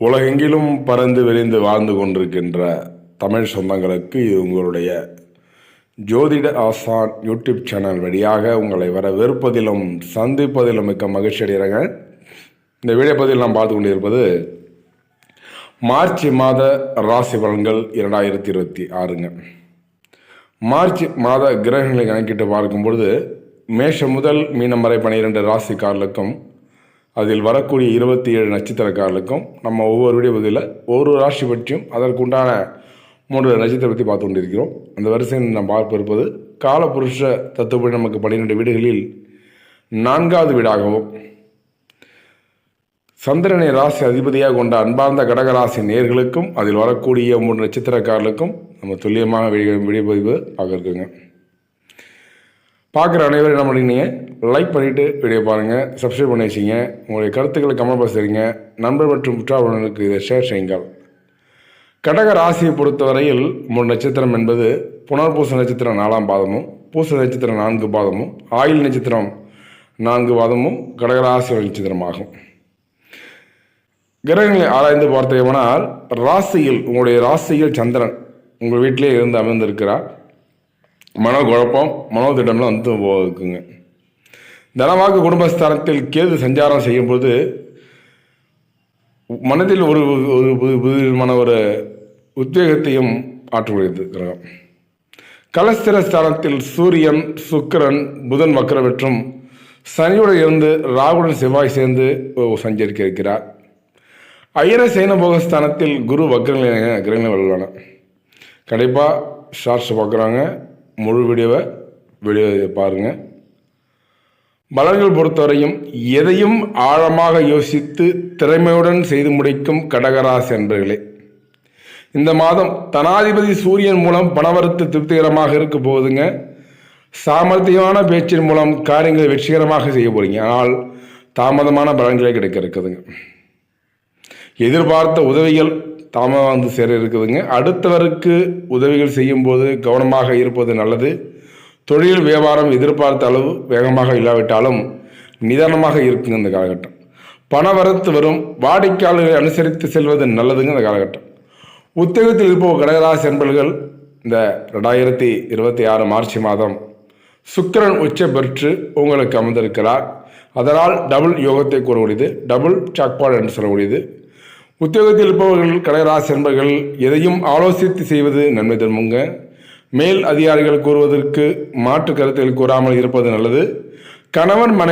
உலகெங்கிலும் பறந்து விரிந்து வாழ்ந்து கொண்டிருக்கின்ற தமிழ் சொந்தங்களுக்கு இது உங்களுடைய ஜோதிட ஆசான் யூடியூப் சேனல் வழியாக உங்களை வரவேற்பதிலும் சந்திப்பதிலும் மிக்க மகிழ்ச்சி அடைகிறாங்க. இந்த வீடியோ பதிவில் நாம் பார்த்து கொண்டிருப்பது மார்ச் மாத ராசி பலன்கள் 2026ங்க. மார்ச் மாத கிரகங்களை கணக்கிட்டு பார்க்கும்பொழுது மேஷம் முதல் மீனம் வரை 12 ராசிக்காரர்களுக்கும் அதில் வரக்கூடிய 27 நட்சத்திரக்காரர்களுக்கும் நம்ம ஒவ்வொரு வீடியோ பதிவில் ஒரு ராசி பற்றியும் அதற்குண்டான 3 நட்சத்திரம் பற்றி பார்த்து கொண்டிருக்கிறோம். அந்த வரிசையில் நாம் பார்க்க இருப்பது காலபுருஷ தத்துவப்படி நமக்கு 12 வீடுகளில் 4வது வீடாகவும் சந்திரனை ராசி அதிபதியாக கொண்ட அன்பார்ந்த கடகராசி நேர்களுக்கும் அதில் வரக்கூடிய 3 நட்சத்திரக்காரர்களுக்கும் நம்ம துல்லியமாக வீடியோ பதிவு பார்க்க இருக்குங்க. பார்க்குற அனைவரும் என்ன பண்ணிங்க, லைக் பண்ணிவிட்டு வீடியோ பாருங்கள், சப்ஸ்கிரைப் பண்ணி வச்சிங்க, உங்களுடைய கருத்துக்களை கமெண்ட் பாக்ஸ் தெரியுங்க, நண்பர் மற்றும் உற்றார்களுக்கு இதை ஷேர் செய்யுங்கள். கடக ராசியை பொறுத்தவரையில் 3 நட்சத்திரம் என்பது புனர்பூச நட்சத்திரம் 4ஆம் பாதமும், பூச நட்சத்திரம் 4 பாதமும், ஆயில் நட்சத்திரம் 4 பாதமும் கடகராசி நட்சத்திரமாகும். கிரகங்களை ஆராய்ந்து பார்த்தோம்னால் ராசியில் உங்களுடைய ராசியில் சந்திரன் உங்கள் வீட்டிலே இருந்து அமர்ந்திருக்கிறார். மனக்குழப்பம் மனோதிட்டம்லாம் வந்து இருக்குங்க. தனவாக்கு குடும்பஸ்தானத்தில் கேது சஞ்சாரம் செய்யும்போது மனதில் ஒரு விதமான ஒரு உத்வேகத்தையும் ஆற்றக்கூடியது கிரகம். கலஸ்திர ஸ்தானத்தில் சூரியன், சுக்கிரன், புதன் வக்கரம் மற்றும் சனியுடன் இருந்து ராகுடன் செவ்வாய் சேர்ந்து சஞ்சரிக்க இருக்கிறார். ஐயர சேனபோக ஸ்தானத்தில் குரு வக்கரங்கள் கிரகங்கள் வலுவான. கண்டிப்பாக ஷார்ட்ஸ் பார்க்குறாங்க, முழு வீடியோ பாருங்கள். பலன்கள் பொறுத்தவரையும் எதையும் ஆழமாக யோசித்து திறமையுடன் செய்து முடிக்கும் கடகராசி என்பர்களே, இந்த மாதம் தனாதிபதி சூரியன் மூலம் பணவரத்து திருப்திகரமாக இருக்க போகுதுங்க. சாமர்த்தியமான பேச்சின் மூலம் காரியங்களை வெற்றிகரமாக செய்ய போகிறீங்க. ஆனால் தாமதமான பலன்களே கிடைக்க இருக்குதுங்க. எதிர்பார்த்த உதவிகள் தாமதம் வந்து சேர இருக்குதுங்க. அடுத்தவருக்கு உதவிகள் செய்யும்போது கவனமாக இருப்பது நல்லது. தொழில் வியாபாரம் எதிர்பார்த்த அளவு வேகமாக இல்லாவிட்டாலும் நிதானமாக இருக்குங்க இந்த காலகட்டம். பணவரத்து வரும், வாடிக்கையாளர்களை அனுசரித்து செல்வது நல்லதுங்க இந்த காலகட்டம். உத்தியோகத்தில் இருப்போர் கடகராசி என்பவர்கள் இந்த 2026 மார்ச் மாதம் சுக்கிரன் உச்ச பெற்று உங்களுக்கு அமர்ந்திருக்கிறார். அதனால் டபுள் யோகத்தை கூறக்கூடியது, டபுள் சாக்பாட் என்று சொல்லக்கூடியது. உத்தியோகத்தில் இருப்பவர்கள் கடகராசி என்பவர்கள் எதையும் ஆலோசித்து செய்வது நன்மை தருமுங்க. மேல் அதிகாரிகள் கூறுவதற்கு மாற்று கருத்துக்கள் கூறாமல் இருப்பது நல்லது. கணவன் மனைவி